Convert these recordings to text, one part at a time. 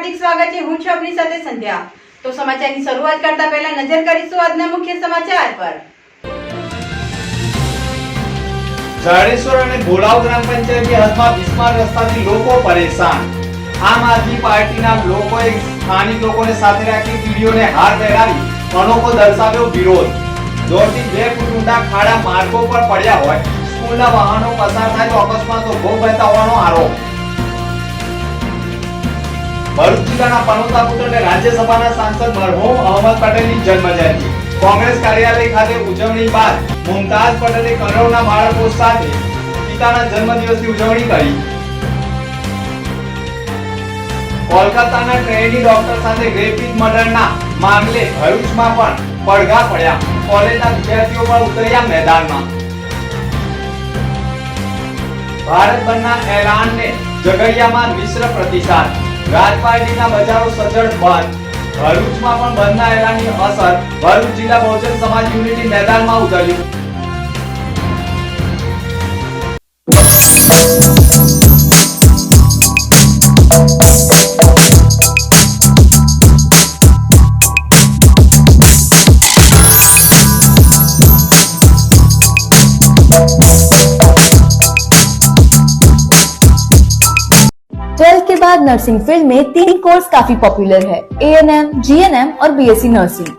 हार्दिक स्वागत है। હું છું આપની સાથે સંધ્યા। તો સમાચારની શરૂઆત કરતા પહેલા નજર કરીશું આજના મુખ્ય સમાચાર પર। જાડેશ્વર અને ભોલાવ ગ્રામ પંચાયતની હદમાં બિસ્માર રસ્તાથી લોકો પરેશાન। આમ આદમી પાર્ટીના લોકોએ સ્થાનિક લોકોને સાથે રાખી વીડિયોને હાર પહેરાવી અનોખો દર્શાવ્યો વિરોધ। 2 થી 2 ફૂટ ઊંડા ખાડા માર્ગો પર પડ્યા હોય, સ્કૂલના વાહનો પસાર થાય તો અકસ્માતો ભોગ બનતા હોવાનો આરોપ। ભરૂચ જિલ્લાના પનોતા પુત્રને રાજ્યસભાના સાંસદ મરહૂમ અહમદ પટેલની જન્મજયંતિ કોંગ્રેસ કાર્યાલય ખાતે ઉજવણી બાદ મુમતાઝ પટેલે કરોડના બાળકો સાથે પિતાના જન્મદિવસની ઉજવણી કરી। કોલકાતાના ટ્રેની ડોક્ટર સાથે રેપિડ મર્ડરના મામલે ભરૂચમાં પણ પડઘા પડ્યા। કોલેજના વિદ્યાર્થીઓ પણ ઉતર્યા મેદાનમાં। ભારત બંધના એલાનને ઝઘડિયામાં મિશ્ર પ્રતિસાદ। રાજપારડીના બજારો સજ્જડ બંધ। ભરૂચમાં પણ બંધના એલાનની અસર। ભરૂચ જિલ્લા બહુજન સમાજ યુનિટી મેદાનમાં ઉતર્યું। ट्वेल्थ के बाद नर्सिंग फील्ड में 3 कोर्स काफी पॉपुलर है, ANM, GNM और BSc नर्सिंग।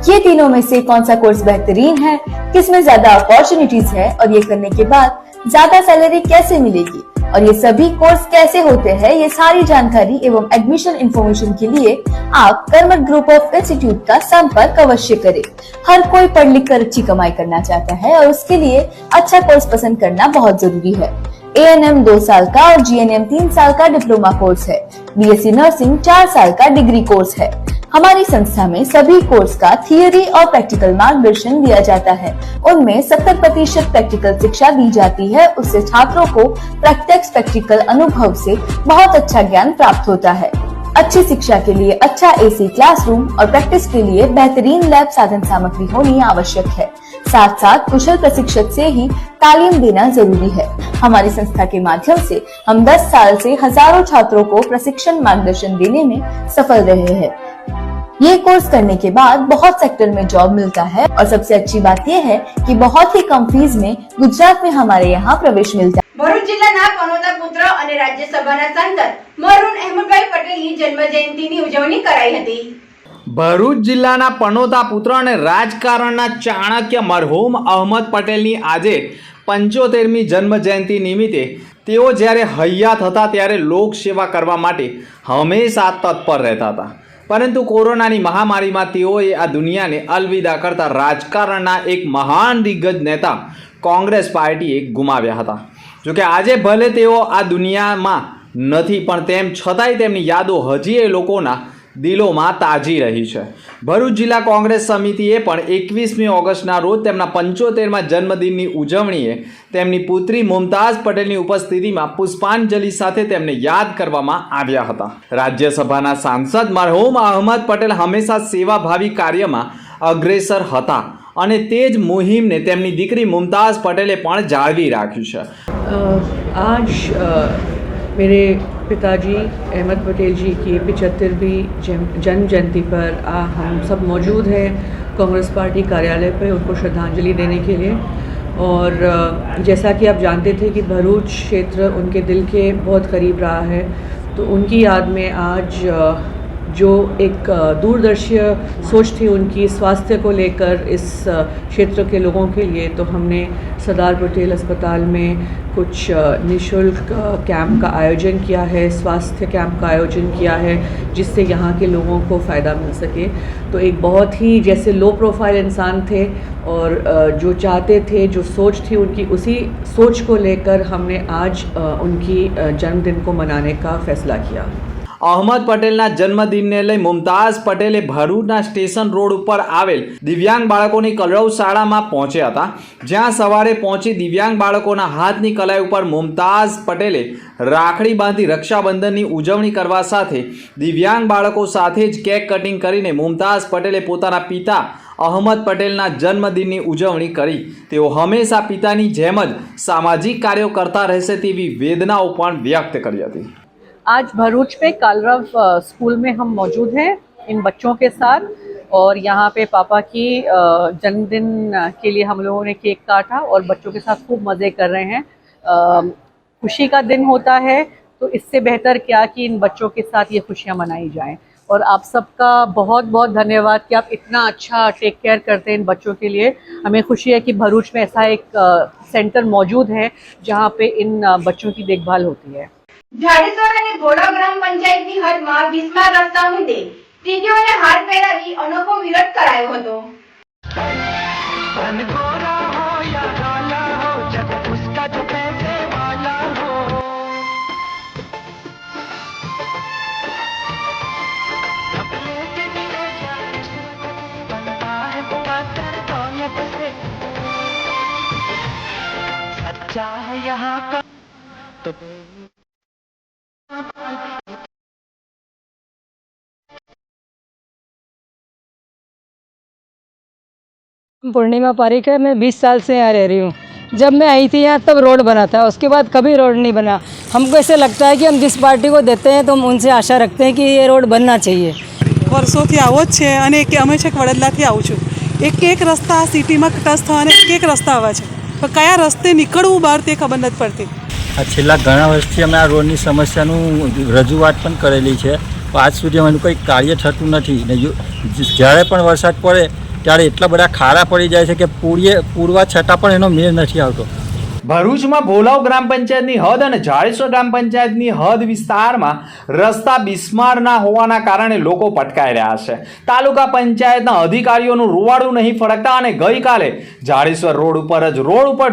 ये तीनों में से कौन सा कोर्स बेहतरीन है, किसमें ज्यादा अपॉर्चुनिटीज है और ये करने के बाद ज्यादा सैलरी कैसे मिलेगी और ये सभी कोर्स कैसे होते हैं, ये सारी जानकारी एवं एडमिशन इंफॉर्मेशन के लिए आप कर्मठ ग्रुप ऑफ इंस्टीट्यूट का संपर्क अवश्य करें। हर कोई पढ़ लिख कर अच्छी कमाई करना चाहता है और उसके लिए अच्छा कोर्स पसंद करना बहुत जरूरी है। ANM 2 साल का और GNM 3 साल का डिप्लोमा कोर्स है। BSc नर्सिंग 4 साल का डिग्री कोर्स है। हमारी संस्था में सभी कोर्स का थियरी और प्रैक्टिकल मार्गदर्शन दिया जाता है। उनमें 70% प्रैक्टिकल शिक्षा दी जाती है। उससे छात्रों को प्रत्यक्ष प्रैक्टिकल अनुभव से बहुत अच्छा ज्ञान प्राप्त होता है। अच्छी शिक्षा के लिए अच्छा AC क्लासरूम और प्रैक्टिस के लिए बेहतरीन लैब साधन सामग्री होनी आवश्यक है। साथ साथ कुशल प्रशिक्षक से ही तालीम देना जरूरी है। हमारी संस्था के माध्यम से हम 10 साल से हजारों छात्रों को प्रशिक्षण मार्गदर्शन देने में सफल रहे हैं। ये कोर्स करने के बाद बहुत सेक्टर में जॉब मिलता है और सबसे अच्छी बात यह है कि बहुत ही कम फीस में गुजरात में हमारे यहाँ प्रवेश मिलता है। ભરૂચ જિલ્લાના પનોતા પુત્ર અને રાજ્યસભાના સાંસદ મરહૂમ અહેમદભાઈ પટેલની જન્મજયંતિની ઉજવણી કરાઈ હતી। ભરૂચ જિલ્લાના પનોતા પુત્ર અને રાજકારણના ચાણક્ય મરહૂમ અહમદ પટેલની આજે 75મી જન્મજયંતિ નિમિત્તે તેઓ જ્યારે હયાત હતા ત્યારે લોકસેવા કરવા માટે હંમેશા તત્પર રહેતા હતા, પરંતુ કોરોનાની મહામારીમાં તેઓએ આ દુનિયાને અલવિદા કરતા રાજકારણના એક મહાન દિગ્ગજ નેતા કોંગ્રેસ પાર્ટીએ ગુમાવ્યા હતા। જોકે આજે ભલે તેઓ આ દુનિયામાં નથી, પણ તેમ છતાંય તેમની યાદો હજી એ લોકોના દિલોમાં તાજી રહી છે। ભરૂચ જિલ્લા કોંગ્રેસ સમિતિએ પણ 21મી ઓગસ્ટના રોજ તેમના 75મા જન્મદિનની ઉજવણીએ તેમની પુત્રી મુમતાઝ પટેલની ઉપસ્થિતિમાં પુષ્પાંજલિ સાથે તેમને યાદ કરવામાં આવ્યા હતા। રાજ્યસભાના સાંસદ મરહૂમ અહમદ પટેલ હંમેશા સેવાભાવી કાર્યમાં અગ્રેસર હતા અને તે જ મુહિમને તેમની દીકરી મુમતાઝ પટેલે પણ જાળવી રાખ્યું છે। आज मेरे पिताजी अहमद पटेल जी की 75वीं जन्म जयंती पर हम सब मौजूद हैं कांग्रेस पार्टी कार्यालय पर उनको श्रद्धांजलि देने के लिए। और जैसा कि आप जानते थे कि भरूच क्षेत्र उनके दिल के बहुत करीब रहा है, तो उनकी याद में आज जो एक दूरदर्शी सोच थी उनकी स्वास्थ्य को लेकर इस क्षेत्र के लोगों के लिए, तो हमने सरदार पटेल अस्पताल में कुछ निःशुल्क कैंप का आयोजन किया है, स्वास्थ्य कैंप का आयोजन किया है, जिससे यहाँ के लोगों को फ़ायदा मिल सके। तो एक बहुत ही जैसे लो प्रोफाइल इंसान थे और जो चाहते थे, जो सोच थी उनकी, उसी सोच को लेकर हमने आज उनकी जन्मदिन को मनाने का फ़ैसला किया। અહમદ પટેલના જન્મદિનને લઈ મુમતાઝ પટેલે ભરૂચના સ્ટેશન રોડ ઉપર આવેલ દિવ્યાંગ બાળકોની કલરવ શાળામાં પહોંચ્યા હતા, જ્યાં સવારે પહોંચી દિવ્યાંગ બાળકોના હાથની કલાઈ ઉપર મુમતાઝ પટેલે રાખડી બાંધી રક્ષાબંધનની ઉજવણી કરવા સાથે દિવ્યાંગ બાળકો સાથે જ કેક કટિંગ કરીને મુમતાઝ પટેલે પોતાના પિતા અહમદ પટેલના જન્મદિનની ઉજવણી કરી। તેઓ હંમેશા પિતાની જેમ જ સામાજિક કાર્યો કરતા રહેશે તેવી વેદનાઓ પણ વ્યક્ત કરી હતી। आज भरूच में कालरव स्कूल में हम मौजूद हैं इन बच्चों के साथ, और यहाँ पे पापा की जन्मदिन के लिए हम लोगों ने केक काटा और बच्चों के साथ खूब मज़े कर रहे हैं। खुशी का दिन होता है तो इससे बेहतर क्या कि इन बच्चों के साथ ये खुशियाँ मनाई जाएं। और आप सबका बहुत बहुत धन्यवाद कि आप इतना अच्छा टेक केयर करते हैं इन बच्चों के लिए। हमें खुशी है कि भरूच में ऐसा एक सेंटर मौजूद है जहाँ पे इन बच्चों की देखभाल होती है। જાડેશ્વર અને ઘોડા ગ્રામ પંચાયતની હદમાં બિસ્માર રસ્તા મુદ્દે ટીડીઓને હાર પહેરાવી અનોખો વિરોધ કરાયો હતો। सच्चा है यहाँ का तो पूर्णिमा पारिक है। मैं 20 साल से यहाँ रह रही हूँ। जब मैं आई थी यहाँ तब रोड बना था, उसके बाद कभी रोड नहीं बना। हमको ऐसे लगता है कि हम जिस पार्टी को देते हैं तो हम उनसे आशा रखते हैं कि ये रोड बनना चाहिए। વર્ષોથી આવો જ છે અને અમે છેક વડોદરાથી આવું છું। એક રસ્તા સિટીમાં ટચ થવાને એક રસ્તા આવે છે, પણ કયા રસ્તે નીકળવું બહાર તે ખબર નથી પડતી। આ છેલ્લા ઘણા વર્ષથી અમે આ રોડની સમસ્યાનું રજૂઆત પણ કરેલી છે, પણ આજ સુધી એનું કંઈ કાર્ય થતું નથી ને જ્યારે પણ વરસાદ પડે ત્યારે એટલા બધા ખાડા પડી જાય છે કે પૂરવા છતાં પણ એનો મેળ નથી આવતો। ભરૂચમાં ભોલાવ ગ્રામ પંચાયતની હદ અને જાડેશ્વર ગ્રામ પંચાયતની હદ વિસ્તારમાં રસ્તા બિસ્મારના હોવાના કારણે લોકો પટકાઈ રહ્યા છે। તાલુકા પંચાયતના અધિકારીઓનું રૂવાડું નહીં ફરકતા અને ગઈકાલે જાડેશ્વર રોડ ઉપર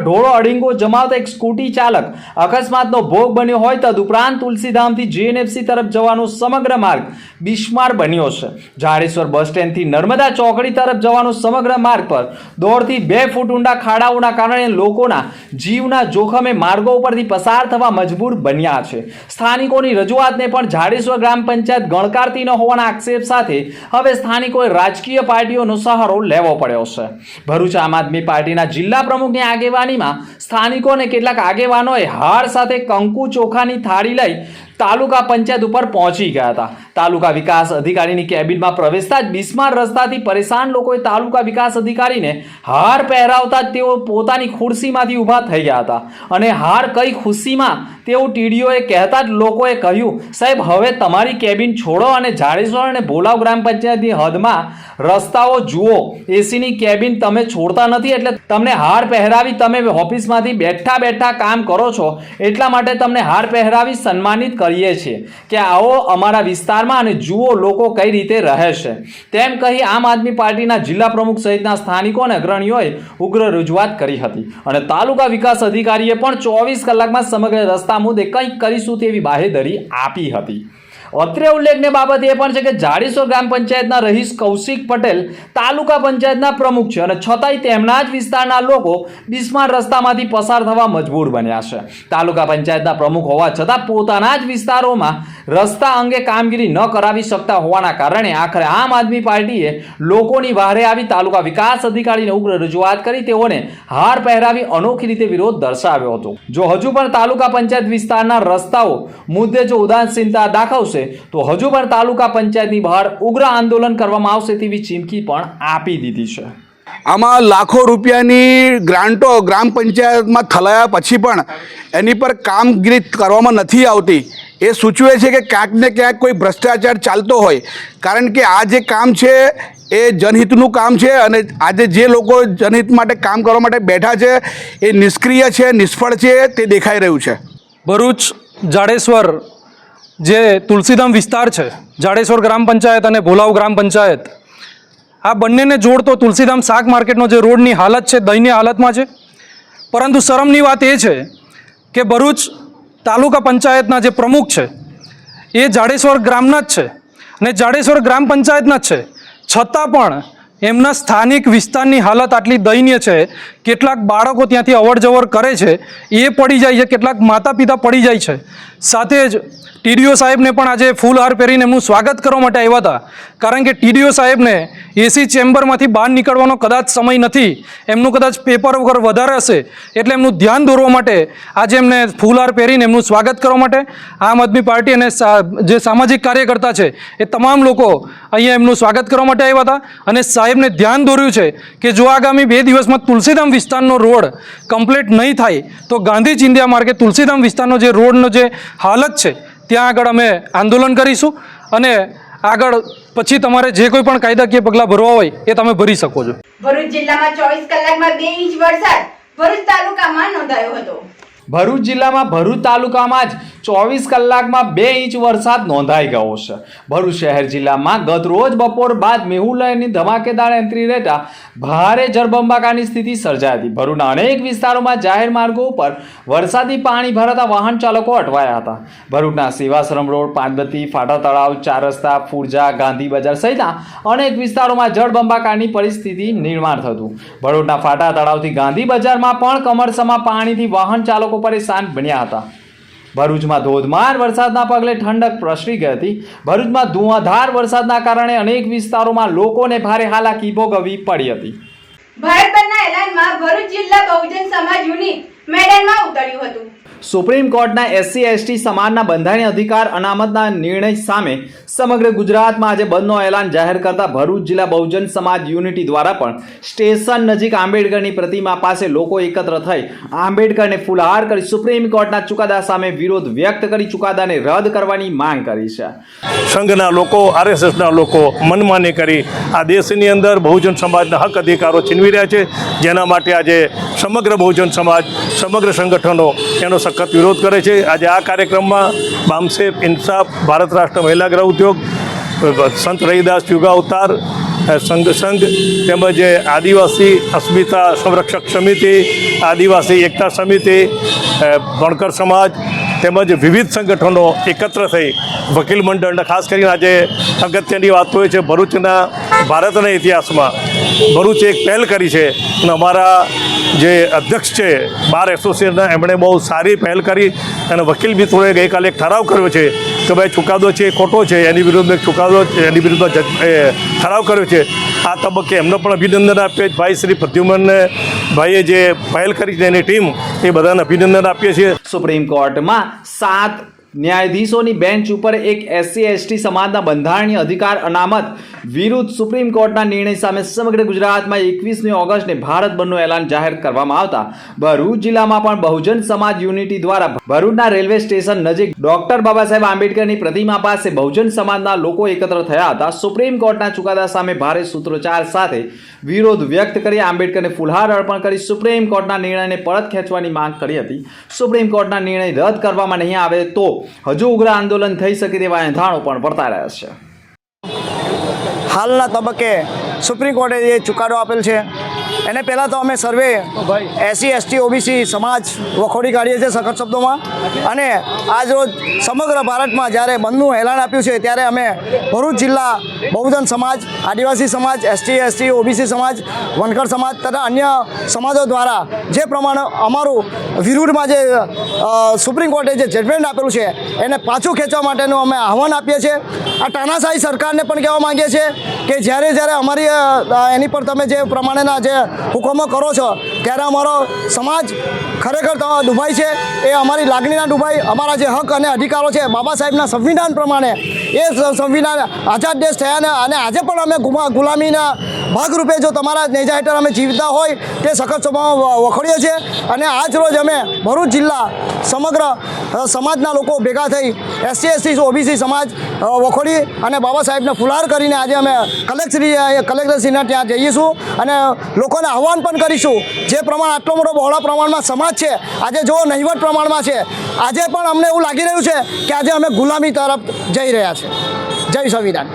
ઢોળો અડીંગો જમાવતા એક સ્કૂટી ચાલક અકસ્માતનો ભોગ બન્યો હોય તદુપરાંત તુલસીધામથી જીએનએફસી તરફ જવાનો સમગ્ર માર્ગ બિસ્માર બન્યો છે। જાડેશ્વર બસ સ્ટેન્ડથી નર્મદા ચોકડી તરફ જવાનો સમગ્ર માર્ગ પર 1.5 થી 2 ફૂટ ઊંડા ખાડાઓના કારણે લોકોના જીવના જોખમે માર્ગો ઉપરથી પસાર થવા મજબૂર બન્યા છે। સ્થાનિકોની રજૂઆતને પણ જાડેશ્વર ગ્રામ પંચાયત ગણકારતી ન હોવાના આક્ષેપ સાથે હવે સ્થાનિકોએ રાજકીય પાર્ટીઓનો સહારો લેવો પડ્યો છે। ભરૂચ આમ આદમી પાર્ટીના જિલ્લા પ્રમુખની આગેવાનીમાં સ્થાનિકો અને કેટલાક આગેવાનોએ હાર સાથે કંકુ ચોખાની થાળી લઈ તાલુકા પંચાયત ઉપર પહોંચી ગયા હતા। તાલુકા વિકાસ અધિકારીની કેબિનમાં પ્રવેશતા જ બિસ્માર રસ્તાથી પરેશાન લોકોએ તાલુકા વિકાસ અધિકારીને હાર પહેરાવતા જ તેઓ પોતાની ખુરશીમાંથી ઊભા થઈ ગયા હતા અને હાર કઈ ખુશીમાં તેવું ટીડીઓએ કહેતા જ લોકોએ કહ્યું, સાહેબ હવે તમારી કેબિન છોડો અને જાડેશ્વર અને ભોલાવ ગ્રામ પંચાયતની હદમાં રસ્તાઓ જુઓ। એસીની કેબિન તમે છોડતા નથી એટલે તમને હાર પહેરાવી તમે ઓફિસમાંથી બેઠા બેઠા કામ કરો છો એટલા માટે તમને હાર પહેરાવી સન્માનિત કરીએ છીએ કે આવો અમારા વિસ્તારમાં અને જુઓ લોકો કઈ રીતે રહે છે તેમ કહી આમ આદમી પાર્ટીના જિલ્લા પ્રમુખ સહિતના સ્થાનિકો અને અગ્રણીઓએ ઉગ્ર રજૂઆત કરી હતી અને તાલુકા વિકાસ અધિકારીએ પણ 24 કલાકમાં સમગ્ર રસ્તા મુદ્દે કંઈક કરીશું તેવી બાહેધરી આપી હતી। અત્રે ઉલ્લેખનીય બાબત એ પણ છે કે જાડેશ્વર ગ્રામ પંચાયતના રહીશ કૌશિક પટેલ તાલુકા પંચાયતના પ્રમુખ છે અને છતાંય તેમના જ વિસ્તારના લોકો બિસ્માર રસ્તામાંથી પસાર થવા મજબૂર બન્યા છે। તાલુકા પંચાયતના પ્રમુખ હોવા છતાં પોતાના જ વિસ્તારોમાં રસ્તા અંગે કામગીરી ન કરાવી શકતા હોવાના કારણે આખરે આમ આદમી પાર્ટીએ લોકોની વહારે આવી તાલુકા વિકાસ અધિકારીને ઉગ્ર રજૂઆત કરી તેઓને હાર પહેરાવી અનોખી રીતે વિરોધ દર્શાવ્યો હતો। જો હજુ પણ તાલુકા પંચાયત વિસ્તારના રસ્તાઓ મુદ્દે જો ઉદાસીનતા દાખવશે તો હજુ પણ તાલુકા પંચાયતની બહાર ઉગ્ર આંદોલન કરવામાં આવશે તેવી ચીમકી પણ આપી દીધી છે। આમાં લાખો રૂપિયાની ગ્રાન્ટો ગ્રામ પંચાયતમાં થલાયા પછી પણ એની પર કામગીરી કરવામાં નથી આવતી। એ સૂચવે છે કે ક્યાંક ને ક્યાંક કોઈ ભ્રષ્ટાચાર ચાલતો હોય, કારણ કે આ જે કામ છે એ જનહિતનું કામ છે અને આજે જે લોકો જનહિત માટે કામ કરવા માટે બેઠા છે એ નિષ્ક્રિય છે, નિષ્ફળ છે, તે દેખાઈ રહ્યું છે। ભરૂચ જાડેશ્વર જે તુલસીધામ વિસ્તાર છે, જાડેશ્વર ગ્રામ પંચાયત અને ભોલાવ ગ્રામ પંચાયત, આ બંનેને જોડતો તુલસીધામ શાક માર્કેટનો જે રોડની હાલત છે દયનીય હાલતમાં છે। પરંતુ શરમની વાત એ છે કે ભરૂચ તાલુકા પંચાયતના જે પ્રમુખ છે એ જાડેશ્વર ગ્રામના જ છે અને જાડેશ્વર ગ્રામ પંચાયતના જ છે, છતાં પણ એમના સ્થાનિક વિસ્તારની હાલત આટલી દયનીય છે। કેટલાક બાળકો ત્યાંથી અવર જવર કરે છે એ પડી જાય છે, કેટલાક માતા પિતા પડી જાય છે, સાથે જ ટીડીઓ સાહેબને પણ આજે ફૂલહાર પહેરીને એમનું સ્વાગત કરવા માટે આવ્યા હતા, કારણ કે ટીડીઓ સાહેબને એસી ચેમ્બરમાંથી બહાર નીકળવાનો કદાચ સમય નથી, એમનું કદાચ પેપર વગર વધારે હશે, એટલે એમનું ધ્યાન દોરવા માટે આજે એમને ફૂલહાર પહેરીને એમનું સ્વાગત કરવા માટે આમ આદમી પાર્ટી અને જે સામાજિક કાર્યકર્તા છે એ તમામ લોકો અહીંયા એમનું સ્વાગત કરવા માટે આવ્યા હતા. અને સાહેબને ધ્યાન દોર્યું છે કે જો આગામી 2 દિવસમાં તુલસીધામ વિસ્તારનો રોડ કમ્પ્લીટ નહીં થાય તો ગાંધી ચિંધ્યા માર્ગે તુલસીધામ વિસ્તારનો જે રોડનો જે હાલત છે ત્યાં આગળ અમે આંદોલન કરીશું અને આગળ પછી તમારે જે કોઈ પણ કાયદાકીય પગલાં ભરવા હોય એ તમે ભરી શકો છો. ભરૂચ જિલ્લામાં 24 કલાકમાં 2 ઇંચ વરસાદ ભરૂચ તાલુકામાં નોંધાયો હતો. ભરૂચ જિલ્લામાં ભરૂચ તાલુકામાં જ 24 કલાકમાં 2 ઇંચ વરસાદ નોંધાઈ ગયો છે. ભરૂચ શહેર જિલ્લામાં ગત રોજ બપોર બાદ મેહુલની ધમાકેદાર એન્ટ્રી રહેતા ભારે જળબંબાકારની સ્થિતિ સર્જાઈ હતી. ભરૂચના અનેક વિસ્તારોમાં જાહેર માર્ગો ઉપર વરસાદી પાણી ભરાતા વાહન ચાલકો અટવાયા હતા. ભરૂચના સેવાશ્રમ રોડ, પાંચબત્તી, ફાટા તળાવ, ચાર રસ્તા, ફુરજા, ગાંધી બજાર સહિતના અનેક વિસ્તારોમાં જળબંબાકારની પરિસ્થિતિ નિર્માણ થતું. ભરૂચના ફાટા તળાવથી ગાંધી બજારમાં પણ કમરસમાં પાણીથી વાહન ચાલકો પરેશાન બન્યા હતા. ભરૂચમાં ધોધમાર વરસાદના પગલે ઠંડક પ્રસરી ગઈ હતી. ભરૂચમાં ધુઆધાર વરસાદના કારણે અનેક વિસ્તારોમાં લોકોને ભારે હાલાકી ભોગવવી પડી હતી. ભારત બંધના એલાનમાં ભરૂચ જિલ્લા બહુજન સમાજ યુનિટ મેદાનમાં ઉતર્યું હતું. સુપ્રીમ કોર્ટના એસસી એસટી સમાજના બંધારણીય અધિકાર અનામતના નિર્ણય સામે સમગ્ર ગુજરાતમાં આજે બંધનો એલાન જાહેર કરતા ભરૂચ જિલ્લા બહુજન સમાજ યુનિટી દ્વારા પણ સ્ટેશન નજીક આંબેડકરની પ્રતિમા પાસે લોકો એકત્ર થઈ આંબેડકરને ફૂલહાર કરી સુપ્રીમ કોર્ટના ચુકાદા સામે વિરોધ વ્યક્ત કરી ચુકાદાને રદ કરવાની માંગ કરી છે. સંઘના લોકો, આરએસએસના લોકો મનમાની કરી આ દેશની અંદર બહુજન સમાજના હક અધિકારો છીનવી રહ્યા છે, જેના માટે આજે સમગ્ર બહુજન સમાજ, સમગ્ર સંગઠનો એનો સખત વિરોધ કરે છે. આજે આ કાર્યક્રમમાં બામસેફ, ઇન્સાફ, ભારત રાષ્ટ્ર મહિલા ગૃહ ઉદ્યોગ, સંત રહીદાસ યુગા અવતાર સંઘ તેમજ આદિવાસી અસ્મિતા સંરક્ષક સમિતિ, આદિવાસી એકતા સમિતિ, વણકર સમાજ તેમજ વિવિધ સંગઠનો એકત્ર થઈ વકીલ મંડળ, ખાસ કરીને આજે અગત્યની વાત હોય છે ભરૂચના ભારતના ઇતિહાસમાં ભરૂચે એક પહેલ કરી છે અને અમારા જે અધ્યક્ષ છે બાર એસોસિએશનના, એમણે બહુ સારી પહેલ કરી અને વકીલ મિત્રોએ ગઈકાલે એક ઠરાવ કર્યો છે કે ભાઈ ચુકાદો છે એ ખોટો છે, એની વિરુદ્ધમાં ચુકાદો, એની વિરુદ્ધમાં ઠરાવ કર્યો છે. આ તબક્કે એમને પણ અભિનંદન આપીએ. ભાઈ શ્રી પ્રદ્યુમન ભાઈએ જે પહેલ કરી છે એની ટીમ, એ બધાને અભિનંદન આપીએ છીએ. સુપ્રીમ કોર્ટમાં 7 ન્યાયાધીશોની બેન્ચ ઉપર એક એસસી એસટી સમાજના બંધારણીય અધિકાર અનામત વિરુદ્ધ સુપ્રીમ કોર્ટના નિર્ણય સામે સમગ્ર ગુજરાતમાં 21મી ઓગસ્ટને ભારત બંધનું એલાન જાહેર કરવામાં આવતા ભરૂચ જિલ્લામાં પણ બહુજન સમાજ યુનિટી દ્વારા ભરૂચના રેલવે સ્ટેશન નજીક ડોક્ટર બાબા સાહેબ આંબેડકરની પ્રતિમા પાસે બહુજન સમાજના લોકો એકત્ર થયા હતા. સુપ્રીમ કોર્ટના ચુકાદા સામે ભારે સૂત્રોચ્ચાર સાથે વિરોધ વ્યક્ત કરી આંબેડકરને ફૂલહાર અર્પણ કરી સુપ્રીમ કોર્ટના નિર્ણયને પરત ખેંચવાની માંગ કરી હતી. સુપ્રીમ કોર્ટના નિર્ણય રદ કરવામાં નહીં આવે તો હજુ ઉગ્ર આંદોલન થઈ શકે તેવા એંધાણો પણ વર્તાઈ રહ્યા છે. હાલના તબક્કે સુપ્રીમ કોર્ટે જે ચુકાદો આપેલ છે એને પહેલાં તો અમે સર્વે એસસી એસટી ઓબીસી સમાજ વખોડી કાઢીએ છીએ સખત શબ્દોમાં. અને આજ રોજ સમગ્ર ભારતમાં જ્યારે બંધનું એલાન આપ્યું છે ત્યારે અમે ભરૂચ જિલ્લા બહુજન સમાજ, આદિવાસી સમાજ, એસટી એસટી ઓબીસી સમાજ, વનકર સમાજ તથા અન્ય સમાજો દ્વારા જે પ્રમાણે અમારું વિરુદ્ધમાં જે સુપ્રીમ કોર્ટે જે જજમેન્ટ આપેલું છે એને પાછું ખેંચવા માટેનું અમે આહવાન આપીએ છીએ. આ તાનાશાહી સરકારને પણ કહેવા માંગીએ છીએ કે જ્યારે અમારી એની પર તમે જે પ્રમાણેના જે હુકમો કરો છો ત્યારે અમારો સમાજ ખરેખર ડૂબાય છે. એ અમારી લાગણીના ડૂબાય, અમારા જે હક અને અધિકારો છે બાબા સાહેબના સંવિધાન પ્રમાણે, એ સંવિધાન આઝાદ દેશ થયા અને આજે પણ અમે ગુલામીના ભાગરૂપે જો તમારા નેજા હેઠળ અમે જીવતા હોય તે સખત સભામાં વખોડીએ છીએ. અને આજ રોજ અમે ભરૂચ જિલ્લા સમગ્ર સમાજના લોકો ભેગા થઈ એસસી એસટી ઓબીસી સમાજ વખોડી અને બાબા સાહેબને ફુલહાર કરીને આજે અમે કલેક્ટરશ્રીના ત્યાં જઈશું અને લોકોને આહવાન પણ કરીશું. જે પ્રમાણે આટલો મોટો બહોળા પ્રમાણમાં સમાજ છે, આજે જો નહિવત પ્રમાણમાં છે, આજે પણ અમને એવું લાગી રહ્યું છે કે આજે અમે ગુલામી તરફ જઈ રહ્યા છે. જય સંવિધાન.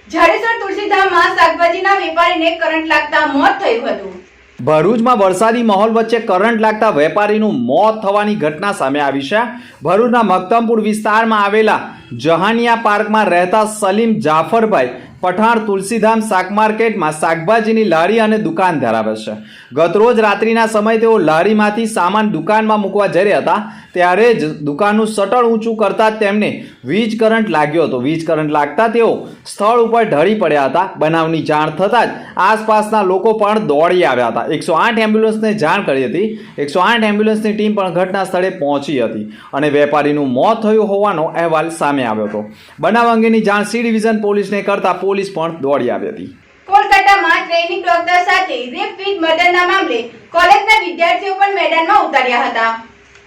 જાડેશ્વર તુલસીધામમાં શાકભાજીના વેપારીને કરંટ લાગતા મોત થયું હતું. ભરૂચમાં વરસાદી માહોલ વચ્ચે કરંટ લાગતા વેપારીનું મોત થવાની ઘટના સામે આવી છે. ભરૂચના મક્તમપુર વિસ્તારમાં આવેલા જહાનિયા પાર્કમાં રહેતા સલીમ જાફરભાઈ પઠાણ તુલસીધામ શાક માર્કેટમાં શાકભાજીની લારી અને દુકાન ધરાવે છે. ગતરોજ રાત્રિના સમયે તેઓ લારીમાંથી સામાન દુકાનમાં મૂકવા જઈ રહ્યા હતા ત્યારે જ દુકાનનું શટર ઊંચું કરતા તેમને વીજ કરંટ લાગ્યો હતો. વીજ કરંટ લાગતા તેઓ સ્થળ ઉપર ઢળી પડ્યા હતા. બનાવની જાણ થતાં જ આસપાસના લોકો પણ દોડી આવ્યા હતા. 108 એમ્બ્યુલન્સને જાણ કરી હતી. 108 એમ્બ્યુલન્સની ટીમ પણ ઘટના સ્થળે પહોંચી હતી અને વેપારીનું મોત થયું હોવાનો અહેવાલ સામે આવ્યો હતો. બનાવ અંગેની જાણ સી ડિવિઝન પોલીસને કરતા પોલીસ પણ દોડી આવી હતી. કોલકાતામાં ટ્રેનિંગ ડોક્ટર સાથે રેપ વિથ મર્ડરના મામલે કોલેજના વિદ્યાર્થીઓ પણ મેદાનમાં ઉતર્યા હતા.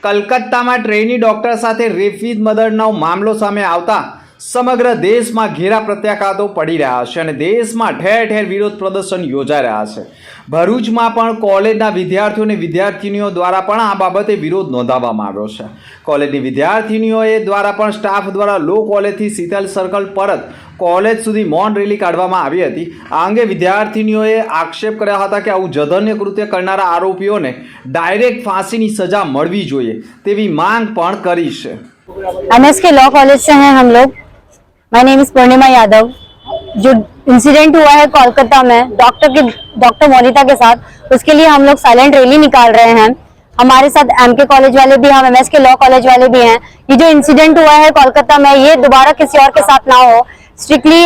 કલકત્તામાં ટ્રેની ડોક્ટર સાથે રેપ વિથ મર્ડરનો મામલો સામે આવતા સમગ્ર દેશમાં ઘેરા પ્રત્યાઘાતો પડી રહ્યા છે અને દેશમાં ઠેર ઠેર વિરોધ પ્રદર્શન યોજાઈ રહ્યા છે. ભરૂચમાં પણ કોલેજના વિદ્યાર્થીઓ અને વિદ્યાર્થીનીઓ દ્વારા પણ આ બાબતે વિરોધ નોંધાવવામાં આવ્યો છે. કોલેજની વિદ્યાર્થીનીઓએ દ્વારા પણ સ્ટાફ દ્વારા લો કોલેજથી શીતલ સર્કલ પરત કોલેજ સુધી મૌન રેલી કાઢવામાં આવી હતી. આ અંગે વિદ્યાર્થીનીઓએ આક્ષેપ કર્યા હતા કે આવું જધન્ય કૃત્ય કરનારા આરોપીઓને ડાયરેક્ટ ફાંસીની સજા મળવી જોઈએ તેવી માંગ પણ કરી છે. एमएस के लॉ कॉलेज से हैं हम लोग. माय नेम इज पूर्णिमा यादव. जो इंसिडेंट हुआ है कोलकाता में डॉक्टर मोनिता के साथ, उसके लिए हम लोग साइलेंट रैली निकाल रहे हैं. हमारे साथ एमके कॉलेज वाले भी, हम एमएस के लॉ कॉलेज वाले भी हैं. ये जो इंसिडेंट हुआ है कोलकाता में, ये दोबारा किसी और के साथ ना हो. स्ट्रिक्टली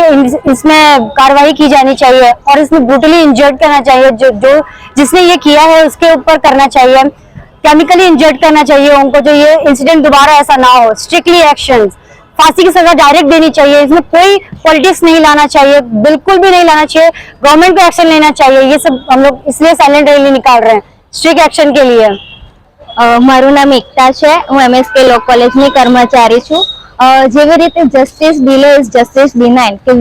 इसमें कार्रवाई की जानी चाहिए और इसमें ब्रूटली इंजर्ड करना चाहिए. जो जिसने ये किया है उसके ऊपर करना चाहिए. केमिकली इंजर्ड करना चाहिए उनको, जो ये इंसिडेंट दोबारा ऐसा ना हो. स्ट्रिक्टली एक्शन, फांसी की सजा डायरेक्ट देनी चाहिए. इसमें कोई पॉलिटिक्स नहीं लाना चाहिए, बिल्कुल भी नहीं लाना चाहिए. गवर्नमेंट को एक्शन लेना चाहिए. ये सब हम लोग इसलिए साइलेंट रैली निकाल रहे हैं, स्ट्रिक्ट एक्शन के लिए. મારું નામ એકતા છે. હું એમએસકે લો કોલેજની કર્મચારી છું. જેવી રીતે justice delay is justice denied, કે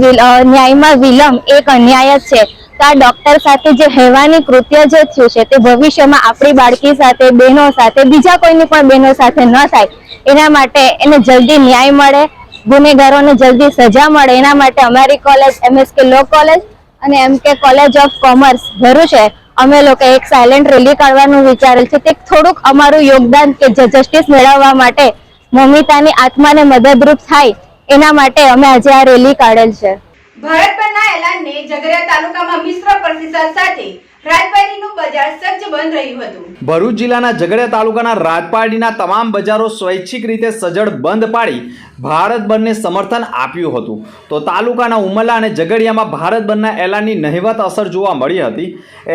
ન્યાયમાં વિલંબ એક અન્યાય જ છે. તો આ ડોક્ટર સાથે જે હેવાની કૃત્ય જે થયું છે તે ભવિષ્યમાં આપણી બાળકી સાથે, બહેનો સાથે, બીજા કોઈની પણ બહેનો સાથે ન થાય એના માટે એને જલ્દી ન્યાય મળે, ગુનેગારોને જલ્દી સજા મળે, એના માટે અમારી કોલેજ એમએસકે લો કોલેજ અને એમકે કોલેજ ઓફ કોમર્સ ભરૂચે અમે લોકો એક સાયલેન્ટ રેલી કાઢવાનું વિચારેલ છે. તે થોડુંક અમારું યોગદાન કે જસ્ટિસ મેળવવા માટે મમિતાની આત્માને મદદરૂપ થાય એના માટે અમે આજે આ રેલી કાઢેલ છે. ભારત પરના એલાનને ઝઘડિયા તાલુકામાં મિશ્ર પ્રતિસાદ સાથે રાજપાડીનું બજાર સજ્જ બંધ રહ્યું હતું. ભરૂચ જિલ્લાના ઝઘડિયા તાલુકાના રાજપાડીના તમામ બજારો સ્વૈચ્છિક રીતે સજ્જડ બંધ પાડી ભારત બંધને સમર્થન આપ્યું હતું. તો તાલુકાના ઉમરલા અને ઝઘડિયામાં ભારત બંધના એલાનની નહિવત અસર જોવા મળી હતી.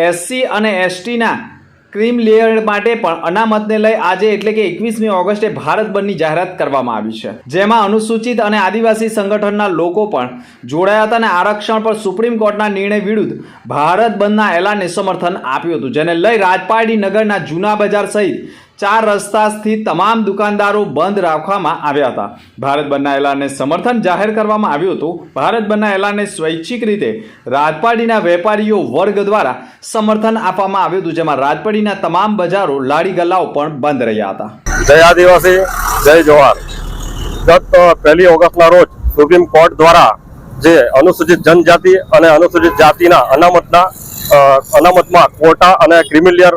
એસસી અને એસટીના ક્રીમ લેયર માટે પણ અનામતને લઈ આજે એટલે કે 21મી ઓગસ્ટે ભારત બંધની જાહેરાત કરવામાં આવી છે, જેમાં અનુસૂચિત અને આદિવાસી સંગઠનના લોકો પણ જોડાયા હતા અને આરક્ષણ પર સુપ્રીમ કોર્ટના નિર્ણય વિરુદ્ધ ભારત બંધના એલાનને સમર્થન આપ્યું હતું, જેને લઈ રાજપારડી નગરના જૂના બજાર સહિત 4 રસ્તા સ્થિત તમામ દુકાનદારો બંધ રાખવામાં આવ્યા હતા. ભારત બંધના એલાનને સમર્થન જાહેર કરવામાં આવ્યું હતું. ભારત બંધના એલાનને સ્વૈચ્છિક રીતે રાજપારડીના વેપારીઓ વર્ગ દ્વારા સમર્થન આપવામાં આવ્યું હતું, જેમાં રાજપારડીના તમામ બજારો, લારી ગલ્લાઓ પણ બંધ રહ્યા હતા. જય આદિવાસી, જય જોહાર. ગત 1 ઓગસ્ટના રોજ સુપ્રીમ કોર્ટ દ્વારા જે અનુસૂચિત જનજાતિ અને અનુસૂચિત જાતિના અનામતમાં કોટા અને ક્રિમિલિયર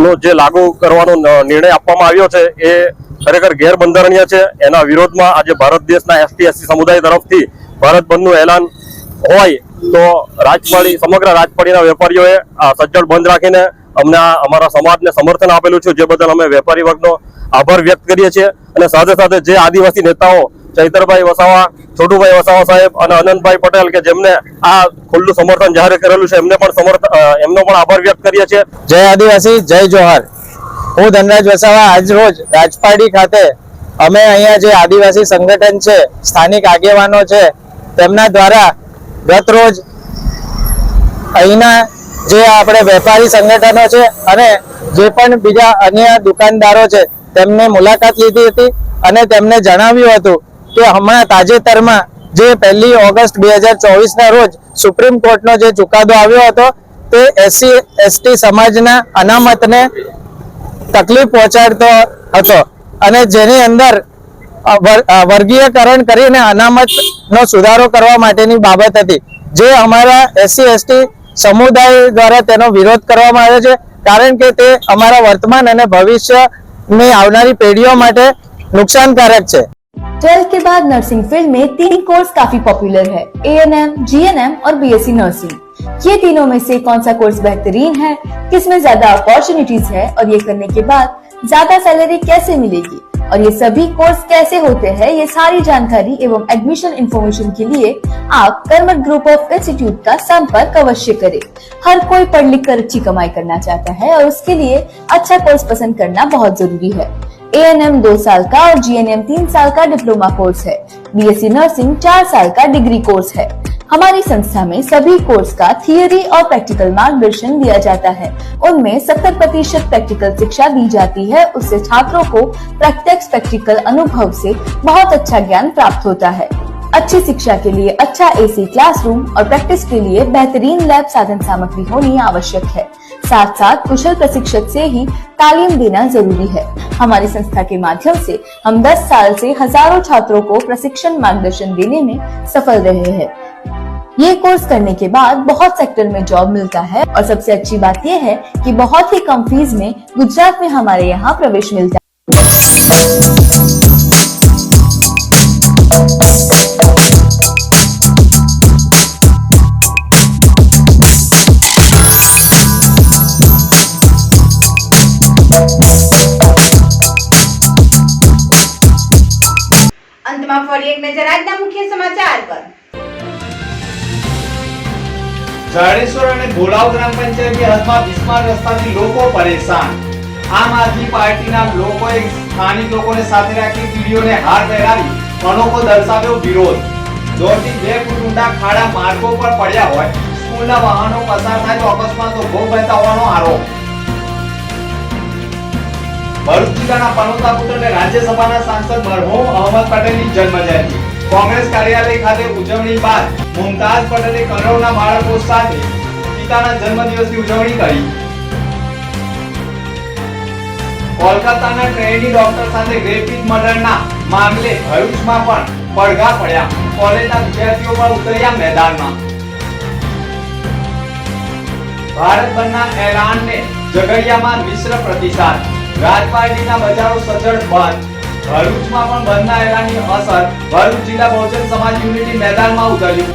નો જે લાગુ કરવાનો નિર્ણય આપવામાં આવ્યો છે એ ખરેખર ગેરબંધારણીય છે. એના વિરોધમાં આજે ભારત દેશના એસટી સમુદાય તરફથી ભારત બંધનું એલાન હોય તો સમગ્ર રાજપાડીના વેપારીઓએ સજ્જડ બંધ રાખીને અમને અમારા સમાજને સમર્થન આપેલું છે, જે બદલ અમે વેપારી વર્ગનો આભાર વ્યક્ત કરીએ છીએ. અને સાથે સાથે જે આદિવાસી નેતાઓ ચૈતરભાઈ વસાવા, છોટુભાઈ વસાવા સાહેબ અને અનંતભાઈ પટેલ કે જેમને આ ખુલ્લું સમર્થન જાહેર કરેલું છે એમનો પણ આભાર વ્યક્ત કરીએ છીએ. જય આદિવાસી, જય જોહાર. હું ધનરાજ વસાવા. આજ રોજ રાજપારડી ખાતે અમે અહીંયા જે આદિવાસી સંગઠન છે, સ્થાનિક આગેવાનો છે, તેમના દ્વારા ગત રોજ અહીંના જે આપણે વેપારી સંગઠનો છે અને જે પણ બીજા અન્ય દુકાનદારો છે તેમને મુલાકાત લીધી હતી અને તેમને જણાવ્યું હતું કે હમણાં તાજેતરમાં જે 1 ઓગસ્ટ 2024ના રોજ સુપ્રીમ કોર્ટનો જે ચુકાદો આવ્યો હતો તે એસસી એસટી સમાજના અનામતને તકલીફ પહોંચાડતો હતો અને જેની અંદર વર્ગીયકરણ કરીને અનામતનો સુધારો કરવા માટેની બાબત હતી, જે અમારા એસસી એસટી સમુદાય દ્વારા તેનો વિરોધ કરવામાં આવ્યો છે, કારણ કે તે અમારા વર્તમાન અને ભવિષ્યની આવનારી પેઢીઓ માટે નુકસાનકારક છે. 12th के बाद नर्सिंग फील्ड में 3 कोर्स काफी पॉपुलर है, ANM, GNM और BSc नर्सिंग। ये तीनों में से कौन सा कोर्स बेहतरीन है, किसमें ज्यादा अपॉर्चुनिटीज है और ये करने के बाद ज्यादा सैलरी कैसे मिलेगी और ये सभी कोर्स कैसे होते हैं, ये सारी जानकारी एवं एडमिशन इंफॉर्मेशन के लिए आप कर्मठ ग्रुप ऑफ इंस्टीट्यूट का संपर्क अवश्य करें। हर कोई पढ़ लिख कर अच्छी कमाई करना चाहता है और उसके लिए अच्छा कोर्स पसंद करना बहुत जरूरी है। ANM 2 साल का और GNM 3 साल का डिप्लोमा कोर्स है। BSc नर्सिंग 4 साल का डिग्री कोर्स है। हमारी संस्था में सभी कोर्स का थियरी और प्रैक्टिकल मार्गदर्शन दिया जाता है। उनमें 70% प्रैक्टिकल शिक्षा दी जाती है। उससे छात्रों को प्रत्यक्ष प्रैक्टिकल अनुभव से बहुत अच्छा ज्ञान प्राप्त होता है। अच्छी शिक्षा के लिए अच्छा AC क्लासरूम और प्रैक्टिस के लिए बेहतरीन लैब साधन सामग्री होनी आवश्यक है। साथ साथ कुशल प्रशिक्षक से ही तालीम देना जरूरी है। हमारी संस्था के माध्यम से हम 10 साल से हजारों छात्रों को प्रशिक्षण मार्गदर्शन देने में सफल रहे हैं। ये कोर्स करने के बाद बहुत सेक्टर में जॉब मिलता है और सबसे अच्छी बात यह है कि बहुत ही कम फीस में गुजरात में हमारे यहाँ प्रवेश मिलता है। અંતમાં ફરી એક નજર આજના મુખ્ય સમાચાર પર। જાડેશ્વર અને ભોલાવ ગ્રામ પંચાયતની હદમાં બિસ્માર રસ્તાથી લોકો પરેશાન। આમ આદમી પાર્ટીના લોકોએ સ્થાનિક લોકોને સાથે રાખી પીડીઓને હાર પહેરાવી અનોખો દર્શાવ્યો વિરોધ। 1.5 થી 2 ફૂટ ઊંડા ખાડા માર્ગો પર પડ્યા હોય, સ્કૂલના વાહનો પસાર થાય તો અકસ્માતો ભોગ બનતા હોવાનો આરોપ। ભરૂચ જિલ્લાના પનોતા પુત્ર અને રાજ્યસભાના સાંસદ મરહૂમ અહમદ પટેલની જન્મજયંતિ કોંગ્રેસ કાર્યાલય ખાતે ઉજવણી બાદ મુમતાઝ પટેલે કરોડના બાળકો સાથે પિતાના જન્મદિવસની ઉજવણી કરી। કોલકાતાના ટ્રેની ડોક્ટર સાથે રેપિડ મર્ડરના મામલે ભરૂચમાં પણ પડઘા પડ્યા। કોલેજના વિદ્યાર્થીઓ પણ ઉતર્યા મેદાનમાં। ભારત બંધના એલાનને ઝઘડિયામાં મિશ્ર प्रतिसाद। રાજ પાર્ટીના બજારો સજ્જડ બંધ। ભરૂચમાં પણ બંધના એલાનની અસર। ભરૂચ જિલ્લા બહુજન સમાજ યુનિટી મેદાનમાં ઉતર્યું।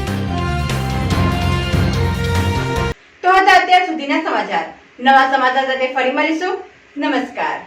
તો હતા અત્યાર સુધીના સમાચાર। નવા સમાચાર સાથે ફરી મળીશું। નમસ્કાર।